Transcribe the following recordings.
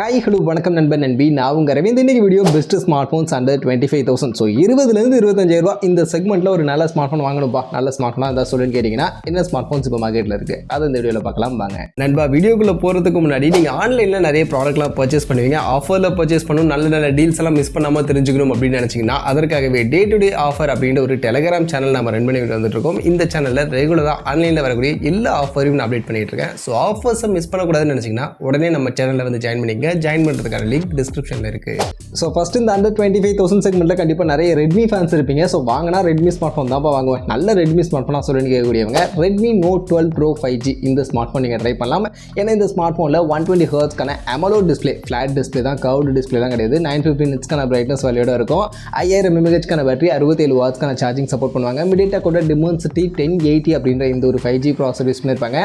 Hi, hello, வணக்கம் நண்பன் நண்பி. நான் உங்க ரவீந்திரன். இன்னைக்கு video best smart phones under 25,000. So 20,000 25,000 ரூபாய் இந்த செக்மெண்ட்ல ஒரு நல்ல ஸ்மார்ட் போன் வாங்கணும்பா. நல்ல ஸ்மார்ட் போனா அதான் சொல்லுன்னு கேட்டீங்கன்னா என்ன ஸ்மார்ட் போன்ஸ் இப்போ மார்க்கெட்ல இருக்கு அதை இந்த வீடியோவில் பார்க்கலாம் வாங்க. நண்பா, வீடியோக்குள்ள போறதுக்கு முன்னாடி நீங்க ஆன்லைன்ல நிறைய ப்ராடக்ட்லாம் பர்ச்சேஸ் பண்ணுவீங்க. ஆஃபர்ல பர்ச்சேஸ் பண்ணணும், நல்ல நல்ல டீல்ஸ் எல்லாம் மிஸ் பண்ணாம தெரிஞ்சுக்கணும் அப்படின்னு நினைச்சீங்கன்னா அதற்காகவே டே டு டே ஆஃபர் அப்படின்ற ஒரு டெலிகிராம் சேனல் நம்ம ரன் பண்ணி வந்துட்டு இருக்கோம். இந்த சேனல்ல ரெகுலரா ஆன்லைன்ல வரக்கூடிய எல்லா ஆஃபரையும் நான் அப்டேட் பண்ணிட்டு இருக்கேன். ஸோ ஆஃபர்ஸை மிஸ் பண்ணக்கூடாதுன்னு நினைச்சீங்கன்னா உடனே நம்ம சேனல்ல வந்து ஜாயின் பண்ணிங்க. ஜாயின் பண்ணுறதுக்கான லிங்க் டிஸ்கிரிப்ஷனில் இருக்குது. ஸோ ஃபஸ்ட் இந்த அண்டர் 25,000 செக்மெண்ட்டில் கண்டிப்பாக நிறைய ரெட்மி ஃபேன்ஸ் இருப்பீங்க. ஸோ வாங்கினா ரெட்மி ஸ்மார்ட் ஃபோன் தான்ப்பா வாங்குவேன். நல்ல ரெட்மி ஸ்மார்ட் ஃபோனாக சொல்லி கேட்கக்கூடியவங்க ரெட்மி நோட் 12 ப்ரோ 5G இந்த ஸ்மார்ட் ஃபோன் நீங்கள் ட்ரை பண்ணலாம். ஏன்னா இந்த ஸ்மார்ட் ஃபோனில் 120 ஹெர்ட்ஸ்க்கான AMOLED டிஸ்பிளே, ஃப்ளாட் டிஸ்பிளே தான், கர்வ்டு டிஸ்பிளேலாம் கிடையாது. 950 நிட்ஸ்க்கான பிரைட்னஸ் வேல்யூட இருக்கும். 5000 mAhக்கான பேட்டரி, 67 வாட்ஸ்க்கான சார்ஜிங் சப்போர்ட் பண்ணுவாங்க. மீடியாடெக்கோட டிமென்சிட்டி 1080 அப்படின்ற இந்த ஒரு 5G ப்ராசஸர் யூஸ் பண்ணியிருப்பாங்க.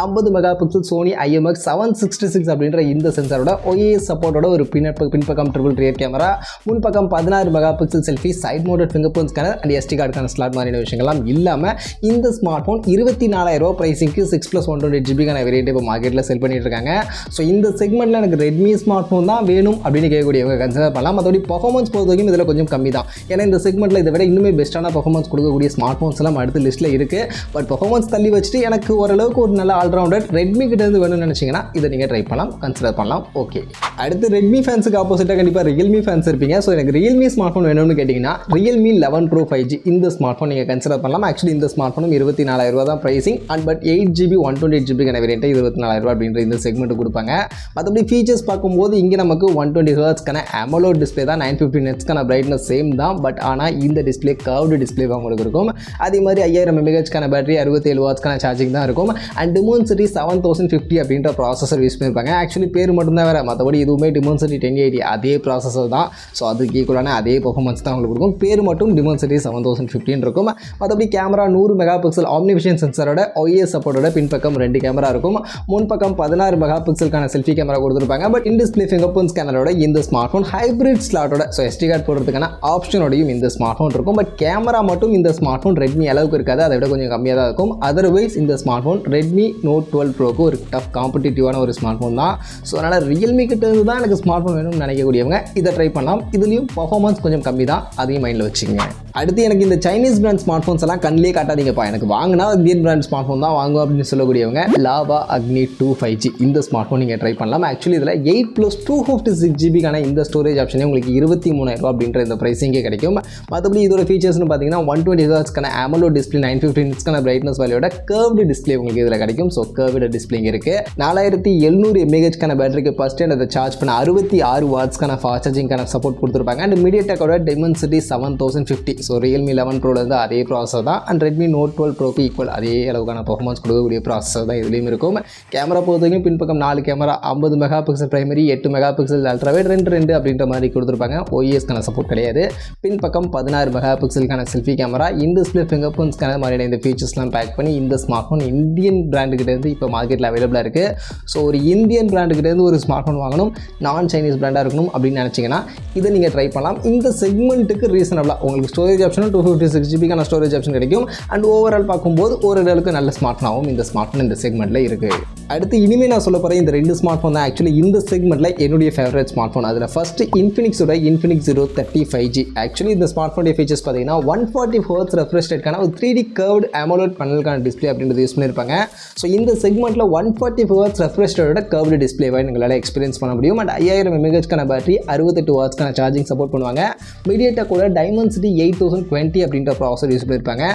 50 மெகா பிக்சல் சோனி IMX 766 அப்படின்ற இந்த சென்சாரோட OIS சப்போர்ட்டோட ஒரு பின்பக்கம் ட்ரிபிள் ரியர் கேமரா, முன்பக்கம் 16 megapixel selfie, side mounted finger print scanner and SD கார்டுக்கான ஸ்லாட் மாதிரியான விஷயங்கள்லாம் இல்லாமல் இந்த ஸ்மார்ட் ஃபோன் 24,000 ரூபா பிரைஸிங்க்கு 6+128GB வேரியன்ட் இப்போ மார்க்கெட்டில் செல் பண்ணிட்டு இருக்காங்க. ஸோ இந்த செக்மெண்ட்டில் எனக்கு ரெட்மி ஸ்மார்ட் ஃபோன் தான் வேணும் அப்படின்னு கேட்கக்கூடியவங்க கன்சிடர் பண்ணலாம். அதோட பர்ஃபார்மன்ஸ் பொறுத்த வரைக்கும் இதில் கொஞ்சம் கம்மி தான். ஏன்னா இந்த செக்மெண்ட்டில் இதை விட இன்னுமே பெஸ்ட்டான பர்ஃபார்மன்ஸ் கொடுக்கக்கூடிய ஸ்மார்ட் ஃபோன்ஸ் எல்லாம் அடுத்த லிஸ்ட்டில் இருக்குது. பட் பர்ஃபார்மன்ஸ் தள்ளி வச்சுட்டு எனக்கு ஓரளவுக்கு ஒரு நல்ல ஆல்ரவுண்டர் ரெட்மி கிட்ட இருந்து வேணும்னு நினச்சிங்கன்னா இதை நீங்கள் ட்ரை பண்ணலாம், கன்சிடர் பண்ணலாம். ஓகே, அடுத்து ரெட்மி ஃபேன்ஸுக்கு ஆப்போசிட்டாக கண்டிப்பாக ரியல்மி ஃபேன்ஸ் இருப்பீங்க. ஸோ எனக்கு ரியல்மி ஸ்மார்ட் ஃபோன் வேணும்னு கேட்டிங்கன்னா ரியல்மி 11 ப்ரோ 5G இந்த ஸ்மார்ட் ஃபோன் நீங்கள் கன்சிடர் பண்ணலாம். ஆக்சுவலி இந்த ஸ்மார்ட் ஃபோனும் 24,000 ரூபா தான் pricing. And but 8GB 128GB variant 24,000 ரூபா அப்படின்ற இந்த செக்மெண்ட் கொடுப்பாங்க. மற்றபடி ஃபீச்சர்ஸ் பார்க்கும்போது இங்கே நமக்கு 120 ஹெர்ட்ஸ்க்கான AMOLED டிஸ்பிளே தான், 950 நிட்ஸ்க்கான பிரைட்னஸ் சேம் தான். பட் ஆனால் இந்த டிஸ்பிளே கர்வ்டு டிஸ்பிளே உங்களுக்கு இருக்கும். அதே மாதிரி 5000 mAhக்கான பேட்டரி, 67 வாட்ஸ்க்கான சார்ஜிங் தான் இருக்கும். அண்ட் டிமென்சிட்டி 7050 அப்படின்ற ப்ராசஸர் யூஸ் பண்ணியிருப்பாங்க. ஆக்சுவலி பேர் மட்டும்தான் வேறு, மற்றபடி இதுவுமே டிமென்சிட்டி 1080 அதே ப்ராசஸர் தான். ஸோ அதுக்கு ஈக்குவலான அதே பர்ஃபார்மன்ஸ் தான் உங்களுக்கு கொடுக்கும். பேர் மட்டும் டிமென்சிட்டி 7050 இருக்கும். மற்றபடி கேமரா 100 மெகா பிக்சல் ஆம்னிவிஷன் சென்சரோட OIS சப்போர்ட்டோட பின்பக்கம் 2 கேமரா இருக்கும். முன்பக்கம் 16 மெகா பிக்சலுக்கான செல்ஃபி கேமரா கொடுத்துருப்பாங்க. But in display finger print ஸ்கேனரோட இந்த ஸ்மார்ட் ஃபோன் ஹைப்ரிட் ஸ்லாட்டோட, ஸோ SD கார்டு போடுறதுக்கான ஆப்ஷனோடையும் இந்த ஸ்மார்ட் ஃபோன் இருக்கும். பட் கேமரா மட்டும் இந்த ஸ்மார்ட் ஃபோன் ரெட்மி அளவுக்கு இருக்காது, அதை விட கொஞ்சம் கம்மியாக தான் இருக்கும். அதர்வைஸ் இந்த ஸ்மார்ட் ஃபோன் ரெட்மி நோட் 12 ப்ரோக்கு ஒரு டஃப் காம்படிட்டிவான ஒரு ஸ்மார்ட் ஃபோன் தான். ஸோ அதனால் ரியல்மி கிட்ட இருந்து தான் எனக்கு ஸ்மார்ட் ஃபோன் வேணும்னு நினைக்கக்கூடியவங்க இதை ட்ரை பண்ணலாம். இதுலேயும் பர்ஃபார்மன்ஸ் கொஞ்சம் கம்மி தான், அதையும் மைண்டில் வச்சுங்க. அடுத்து எனக்கு இந்த சைனீஸ் பிராண்ட் ஸ்மார்ட் ஃபோன்ஸ் எல்லாம் கண்ணிலே காட்டாதீங்கப்பா, எனக்கு வாங்கினா இந்தியன் பிராண்ட் ஸ்மார்ட் ஃபோன் தான் வாங்குவோம் அப்படின்னு சொல்லக்கூடியவங்க லாவா அக்னி 2 5G இந்த ஸ்மார்ட் ஃபோன் நீங்கள் ட்ரை பண்ணலாம். ஆக்சுவலி இதில் 8+256GB இந்த ஸ்டோரேஜ் ஆப்ஷனே உங்களுக்கு 23,000 ரூபா அப்படின்ற இந்த ப்ரைஸிங்கே கிடைக்கும். மற்றபடி இதோட ஃபீச்சர்ஸ்னு பார்த்தீங்கன்னா 120 ஹெர்ட்ஸ்க்கான AMOLED டிஸ்பிளே, 950 நிட்ஸ்க்கான பிரைட்னஸ் வேல்யூட கர்வ்டு டிஸ்பிளே உங்களுக்கு இதில் கிடைக்கும். ஸோ கர்வ்டு டிஸ்பிளே இருக்குது. 4700 mAhக்கான பேட்டரிக்கு ஃபர்ஸ்ட் அண்ட் அதை சார்ஜ் பண்ண 66 வாட்ஸ்க்கான ஃபாஸ்ட் சார்ஜிங்கான சப்போர்ட் கொடுத்துருப்பாங்க. அண்ட் மீடியாடெக்கோட டிமென்சிட்டி 7050. ஸோ ரியல்மி 11 ப்ரோலேருந்து அதே ப்ராசஸர் தான். அண்ட் ரெட்மி நோட் 12 ப்ரோக்கு ஈக்குவல் அதே அளவுக்கான பர்ஃபார்மன்ஸ் கொடுக்கக்கூடிய ப்ராசஸர் தான் இதுலேயும் இருக்கும். கேமரா பொறுத்தவரைக்கும் பின்பக்கம் 4 camera, 50 mega pixel primary, 8 mega pixel ultrawide, 2 அப்படின்ற மாதிரி கொடுத்துருப்பாங்க. OISக்கான சப்போர்ட் கிடையாது. பின்பக்கம் 16 மெகா பிக்சலுக்கான selfie camera, in display finger print scanner மாதிரியான இந்த ஃபீச்சர்ஸ்லாம் பேக் பண்ணி இந்த ஸ்மார்ட் ஃபோன் இந்தியன் பிராண்டுக்கிட்டேருந்து இப்போ மார்க்கெட்டில் அவைலபிளாக இருக்குது. ஸோ ஒரு இந்தியன் பிராண்டுக்கிட்டேருந்து ஒரு ஸ்மார்ட் ஃபோன் வாங்கணும், நான் சைனீஸ் பிராண்டாக இருக்கணும் அப்படின்னு நினச்சிங்கன்னா இதை நீங்கள் ட்ரை பண்ணலாம். இந்த செக்மெண்ட்டுக்கு ரீசனபிளாக உங்களுக்கு ஸ்டோரேஜ் ஆப்ஷனும் 256GB ஸ்டோரேஜ் ஆப்ஷன் கிடைக்கும். அண்ட் ஓவரால் பார்க்கும்போது ஓரளவுக்கு நல்ல ஸ்மார்ட் ஃபோனாகவும் இந்த ஸ்மார்ட் ஃபோன் இந்த செக்மெண்ட்டில் இருக்குது. அடுத்து இனிமேல் நான் சொல்ல போகிறேன் இந்த 2 ஸ்மார்ட் ஃபோன் தான் ஆக்சுவலி இந்த செக்மெண்ட்டில் என்னுடைய ஃபேவரட் ஸ்மார்ட் ஃபோன். அதில் ஃபஸ்ட்டு இன்ஃபினிக்ஸோட இன்ஃபினிக்ஸ் 030 5G. ஆக்சுவலி இந்த ஸ்மார்ட் ஃபோனுடைய ஃபீச்சர்ஸ் பார்த்தீங்கன்னா 140 ஹெர்ட்ஸ் ரெஃப்ரெஷ் ரேட்கான ஒரு 3D கர்வ்டு AMOLED பேனலுக்கான டிஸ்பிளே அப்படின்றது யூஸ் பண்ணியிருப்பாங்க. ஸோ இந்த செக்மெண்ட்டில் 140 ஹெர்ட்ஸ் ரெஃப்ரெஷ் ரேட்டோட கர்வ்டு டிஸ்பிளேவை எங்களால் எக்ஸ்பீரியன்ஸ் பண்ண முடியும். அண்ட் 5000 mAhக்கான பேட்டரி, 68 வாட்ஸ்க்கான சார்ஜிங் சப்போர்ட் பண்ணுவாங்க. மீடியாடெக்கோட டைமென்சிட்டி 8020 அப்படின்ற ப்ராசஸர் யூஸ் பண்ணியிருப்பாங்க.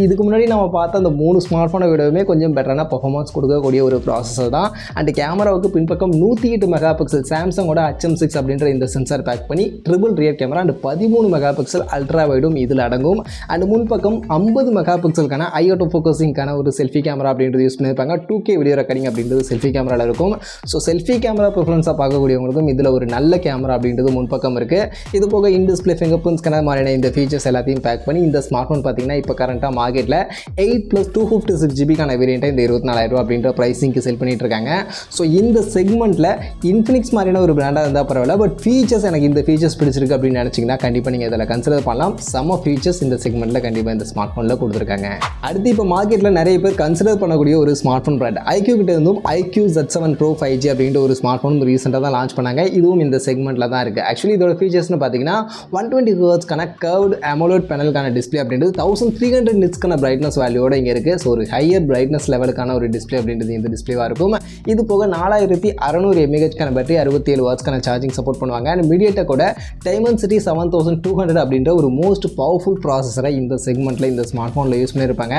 இதுக்கு முன்னாடி நம்ம பார்த்த அந்த 3 ஸ்மார்ட் ஃபோனை விடவுமே கொஞ்சம் பெட்டரான பர்ஃபார்மன்ஸ் கொடுக்கக்கூடிய ஒரு ப்ராசஸர் தான். அண்ட் கேமராவுக்கு பின்பக்கம் 108 மெகா பிக்சல் சாம்சங்கோட HM6 அப்படின்ற இந்த சென்சார் பேக் பண்ணி triple rear camera and 13 mega pixel ultra வைடும் இதில் அடங்கும். அண்ட் முன்பக்கம் 50 மெகா பிக்சலுக்கான ஐஆட்டோ ஃபோக்கஸிங்கான ஒரு செல்ஃபி கேமரா அப்படின்றது யூஸ் பண்ணியிருப்பாங்க. 2K வீடியோ ரெக்கார்டிங் அப்படின்றது செல்ஃபி கேமராவில் இருக்கும். ஸோ செல்ஃபி கேமரா ப்ரிஃபரன்ஸாக பார்க்கக்கூடியவங்களுக்கும் இதில் ஒரு நல்ல கேமரா அப்படின்றது முன்பக்கம் இருக்குது. இது போக இன் டிஸ்பிளே ஃபிங்கர் பிரிண்ட் ஸ்கேனர் மாதிரியான இந்த ஃபீச்சர்ஸ் எல்லாத்தையும் பேக் பண்ணி இந்த ஸ்மார்ட் ஃபோன் பார்த்தீங்கன்னா இப்போ கரண்ட்டாக மார்க்கெட்டில் 8+256GB வேரியண்ட்டை இந்த 24,000 ரூபா அப்படின்ற ப்ரைஸிங்க்கு செல் பண்ணிட்டு இருக்காங்க. ஸோ இந்த செக்மெண்ட்டில் இன்ஃபினிக்ஸ் மாதிரியான ஒரு பிராண்டாக இருந்தால் பரவாயில்ல, பட் ஃபீச்சர்ஸ் எனக்கு இந்த ஃபீச்சர்ஸ் பிடிச்சிருக்கு அப்படின்னு நினச்சிங்கன்னா கண்டிப்பாக நீங்கள் இதில் கன்சிடர் பண்ணலாம். செம்ம ஃபீச்சர்ஸ் இந்த செக்மெண்ட்டில் கண்டிப்பாக இந்த ஸ்மார்ட் ஃபோனில் கொடுத்துருக்காங்க. அடுத்து இப்போ மார்க்கெட்டில் நிறைய பேர் கன்சிடர் பண்ணக்கூடிய ஒரு ஸ்மார்ட் ஃபோன் பிராண்ட் iQoo கிட்ட இருந்தும் iQoo Z7 Pro 5G அப்படின்ற ஒரு ஸ்மார்ட் ஃபோன் ரீசெண்டாக தான் லான்ச் பண்ணாங்க. இதுவும் இந்த செக்மெண்ட்டில் தான் இருக்குது. ஆக்சுவலி இதோட ஃபீச்சர்ஸ்னு பார்த்தீங்கன்னா 120 ஹெர்ட்ஸ்க்கான கர்வ்டு அமோலட் பேனலுக்கான டிஸ்பிளே அப்படின்றது 1300 நிட்ஸ்க்கான பிரைட்னஸ் வேல்யூவோட இங்கே இருக்குது. ஸோ ஒரு ஹையர் பிரைட்னஸ் லெவலுக்கான ஒரு டிஸ்பிளே அப்படின்றது இந்த டிஸ்பிளேவாக இருக்கும். இது போக 4600 mAhக்கான பேட்டரி 67 வாட்ஸ்க்கான சார்ஜிங் சப்போர்ட் பண்ணுவாங்க. அண்ட் மீடியாடெக்கோட டைமென்சிட்டி 7200 அப்படின்ற ஒரு மோஸ்ட் பவர்ஃபுல் ப்ராசஸரை இந்த செக்மெண்ட்டில் இந்த ஸ்மார்ட் ஃபோனில் யூஸ் பண்ணியிருப்பாங்க.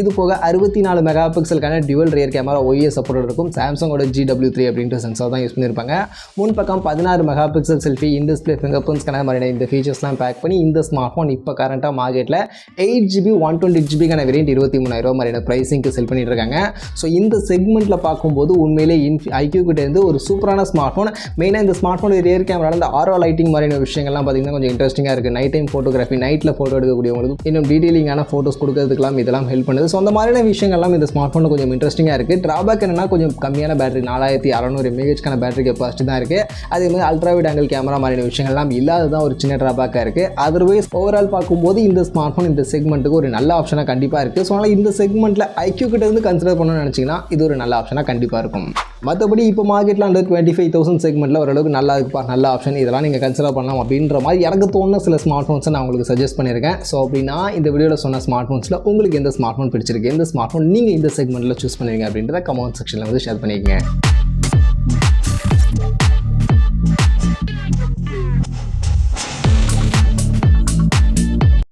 இது போக 64 மெகா பிக்சலுக்கான dual rear camera OIS support இருக்கும். சாம்சங்கோட GW3 அப்படின்ற சென்சார் தான் யூஸ் பண்ணியிருப்பாங்க. முன்பக்கம் 16 மெகா பிக்சல் செல்ஃபி, இன் டிஸ்பிளே ஃபிங்கர் பிரிண்ட் ஸ்கேனர் மாதிரியான இந்த ஃபீச்சர்ஸ்லாம் பேக் பண்ணி இந்த ஸ்மார்ட் ஃபோன் இப்போ கரண்ட்டாக மார்க்கெட்டில் 8GB 128GB வேரியன்ட் 23,000 மாதிரியான ப்ரைஸிங்க்கு செல் பண்ணிட்டு இருக்காங்க. ஸோ இந்த செக்மெண்ட்டில் பார்க்கும்போது உண்மையிலே iQoo கிட்ட இருந்து ஒரு சூப்பரான ஸ்மார்ட் ஃபோன். மெயினாக இந்த ஸ்மார்ட் ஃபோன் ரியர் கேமரா இந்த ஆரோ லைட்டிங் மாதிரியான விஷயங்கள்லாம் பார்த்தீங்கன்னா கொஞ்சம் இன்ட்ரெஸ்டிங்காக இருக்குது. நைட் டைம் ஃபோட்டோகிராஃபி, நைட்டில் ஃபோட்டோ எடுக்கக்கூடியவங்களுக்கு இன்னும் டீட்டெயிலிங்கான ஃபோட்டோஸ் கொடுக்கறதுக்கெல்லாம் இதெல்லாம் ஹெல்ப் பண்ணுது. ஸோ அந்த மாதிரியான விஷயங்கள்லாம் இந்த ஸ்மார்ட் ஃபோனில் கொஞ்சம் இன்ட்ரெஸ்டிங்காக இருக்குது. ட்ராபேக் என்னன்னா கொஞ்சம் கம்மியான பேட்டரி, 4600 mAhக்கான பேட்டரி கெப்பாசிட்டி தான் இருக்குது. அதே மாதிரி அல்ட்ரா வைட் ஆங்கிள் கேமரா மாதிரியான விஷயங்கள்லாம் இல்லாததான் ஒரு சின்ன ட்ராபேக்காக இருக்குது. அதர்வைஸ் ஓவரால் பார்க்கும்போது இந்த ஸ்மார்ட் ஃபோன் இந்த செக்மெண்ட்டுக்கு ஒரு நல்ல ஆப்ஷனாக கண்டிப்பாக இருக்குது. ஸோ அதனால் இந்த செக்மெண்ட்டில் iQoo கிட்ட இருந்து கன்சிடர் பண்ணணும்னு நினச்சிங்கன்னா இது ஒரு நல்ல ஆப்ஷனாக கண்டிப்பாக இருக்கும். மற்றபடி இப்போ மார்க்கெட்டில் அந்த 25,000 செக்மெண்ட்டில் ஓரளவுக்கு நல்லா இருக்குப்பா, நல்ல ஆப்ஷன், இதெல்லாம் நீங்கள் கன்சிடர் பண்ணலாம் அப்படின்ற மாதிரி எனக்கு தோணுன சில ஸ்மார்ட் ஃபோன்ஸை நான் உங்களுக்கு சஜஸ்ட் பண்ணியிருக்கேன். ஸோ அப்படின்னா இந்த வீடியோவில் சொன்ன ஸ்மார்ட் ஃபோன்ஸில் உங்களுக்கு எந்த ஸ்மார்ட் ஃபோன் பிடிச்சிருக்கு, எந்த ஸ்மார்ட் ஃபோன் நீங்கள் இந்த செக்மெண்ட்டில் சூஸ் பண்ணுவீங்க அப்படின்றத கமெண்ட் செக்ஷனில் வந்து ஷேர் பண்ணிக்கங்க.